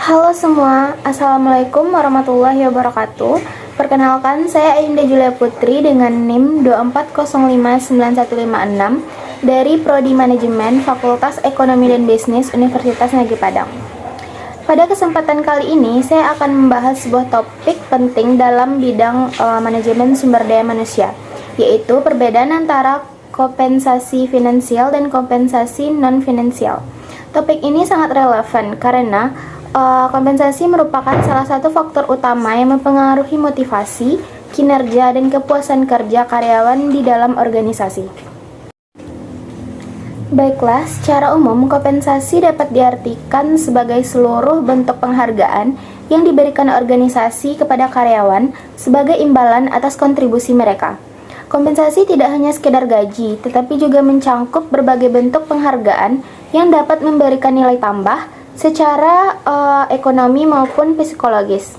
Halo semua, Assalamualaikum warahmatullahi wabarakatuh. Perkenalkan, saya Ayunda Julia Putri dengan NIM 240591156 dari Prodi Manajemen Fakultas Ekonomi dan Bisnis Universitas Negeri Padang. Pada kesempatan kali ini, saya akan membahas sebuah topik penting dalam bidang manajemen sumber daya manusia, yaitu perbedaan antara kompensasi finansial dan kompensasi non-finansial. Topik ini sangat relevan karena kompensasi merupakan salah satu faktor utama yang mempengaruhi motivasi, kinerja, dan kepuasan kerja karyawan di dalam organisasi. Baiklah, secara umum kompensasi dapat diartikan sebagai seluruh bentuk penghargaan yang diberikan organisasi kepada karyawan sebagai imbalan atas kontribusi mereka. Kompensasi tidak hanya sekedar gaji, tetapi juga mencangkup berbagai bentuk penghargaan yang dapat memberikan nilai tambah secara ekonomi maupun psikologis.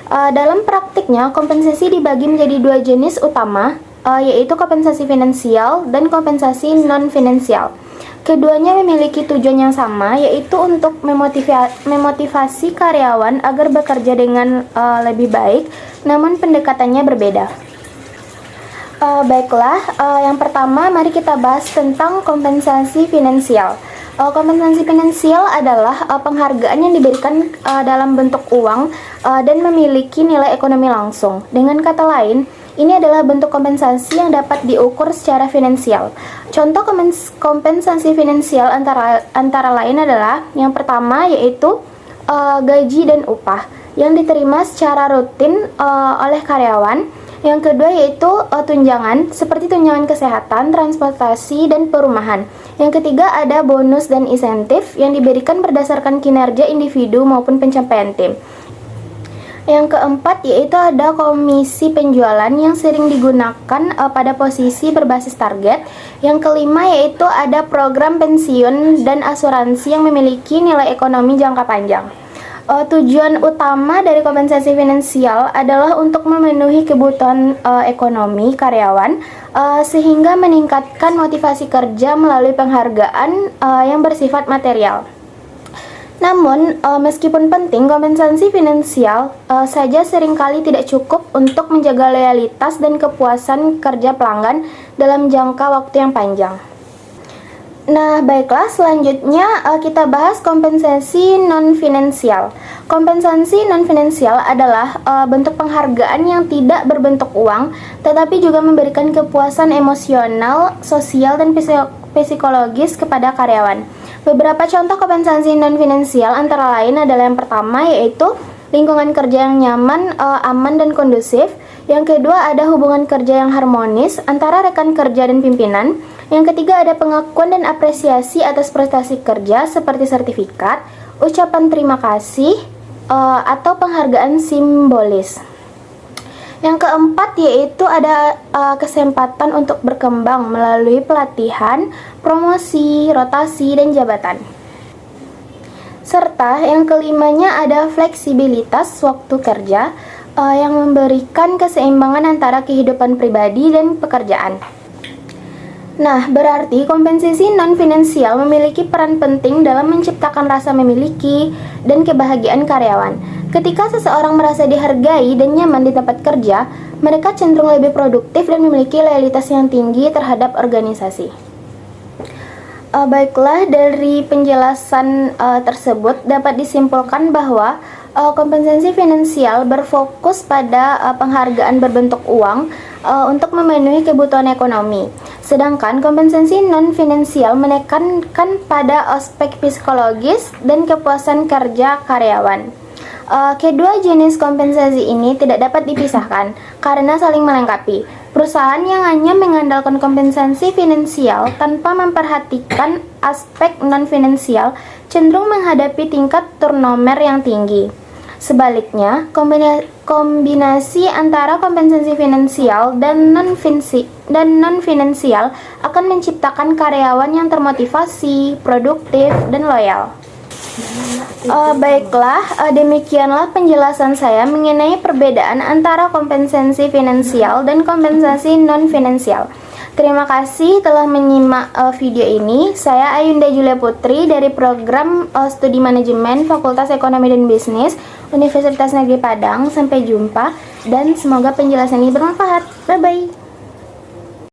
Dalam praktiknya, kompensasi dibagi menjadi dua jenis utama, yaitu kompensasi finansial dan kompensasi non-finansial. Keduanya memiliki tujuan yang sama, yaitu untuk memotivasi karyawan agar bekerja dengan lebih baik, namun pendekatannya berbeda. Baiklah, yang pertama mari kita bahas tentang kompensasi finansial. Kompensasi finansial adalah penghargaan yang diberikan dalam bentuk uang dan memiliki nilai ekonomi langsung. Dengan kata lain, ini adalah bentuk kompensasi yang dapat diukur secara finansial. Contoh kompensasi finansial antara lain adalah yang pertama yaitu gaji dan upah yang diterima secara rutin oleh karyawan. Yang kedua yaitu tunjangan, seperti tunjangan kesehatan, transportasi, dan perumahan. Yang ketiga ada bonus dan insentif yang diberikan berdasarkan kinerja individu maupun pencapaian tim. Yang keempat yaitu ada komisi penjualan yang sering digunakan pada posisi berbasis target. Yang kelima yaitu ada program pensiun dan asuransi yang memiliki nilai ekonomi jangka panjang. Tujuan utama dari kompensasi finansial adalah untuk memenuhi kebutuhan ekonomi karyawan sehingga meningkatkan motivasi kerja melalui penghargaan yang bersifat material. Namun, meskipun penting, kompensasi finansial saja seringkali tidak cukup untuk menjaga loyalitas dan kepuasan kerja pelanggan dalam jangka waktu yang panjang. Nah, baiklah, selanjutnya kita bahas kompensasi non-finansial. Kompensasi non-finansial adalah bentuk penghargaan yang tidak berbentuk uang, tetapi juga memberikan kepuasan emosional, sosial, dan psikologis kepada karyawan. Beberapa contoh kompensasi non-finansial antara lain adalah yang pertama yaitu lingkungan kerja yang nyaman, aman, dan kondusif. Yang kedua ada hubungan kerja yang harmonis antara rekan kerja dan pimpinan. Yang ketiga ada pengakuan dan apresiasi atas prestasi kerja seperti sertifikat, ucapan terima kasih, atau penghargaan simbolis. Yang keempat yaitu ada kesempatan untuk berkembang melalui pelatihan, promosi, rotasi, dan jabatan. Serta yang kelimanya ada fleksibilitas waktu kerja yang memberikan keseimbangan antara kehidupan pribadi dan pekerjaan. Nah, berarti kompensasi non-finansial memiliki peran penting dalam menciptakan rasa memiliki dan kebahagiaan karyawan. Ketika seseorang merasa dihargai dan nyaman di tempat kerja, mereka cenderung lebih produktif dan memiliki loyalitas yang tinggi terhadap organisasi. Baiklah, dari penjelasan tersebut dapat disimpulkan bahwa kompensasi finansial berfokus pada penghargaan berbentuk uang untuk memenuhi kebutuhan ekonomi. Sedangkan kompensasi non-finansial menekankan pada aspek psikologis dan kepuasan kerja karyawan. Kedua jenis kompensasi ini tidak dapat dipisahkan karena saling melengkapi. Perusahaan yang hanya mengandalkan kompensasi finansial tanpa memperhatikan aspek non-finansial cenderung menghadapi tingkat turnover yang tinggi. Sebaliknya, kombinasi antara kompensasi finansial dan non-finansial akan menciptakan karyawan yang termotivasi, produktif, dan loyal. Baiklah, demikianlah penjelasan saya mengenai perbedaan antara kompensasi finansial dan kompensasi non-finansial. Terima kasih telah menyimak video ini. Saya Ayunda Julia Putri dari program Studi Manajemen Fakultas Ekonomi dan Bisnis Universitas Negeri Padang. Sampai jumpa dan semoga penjelasan ini bermanfaat.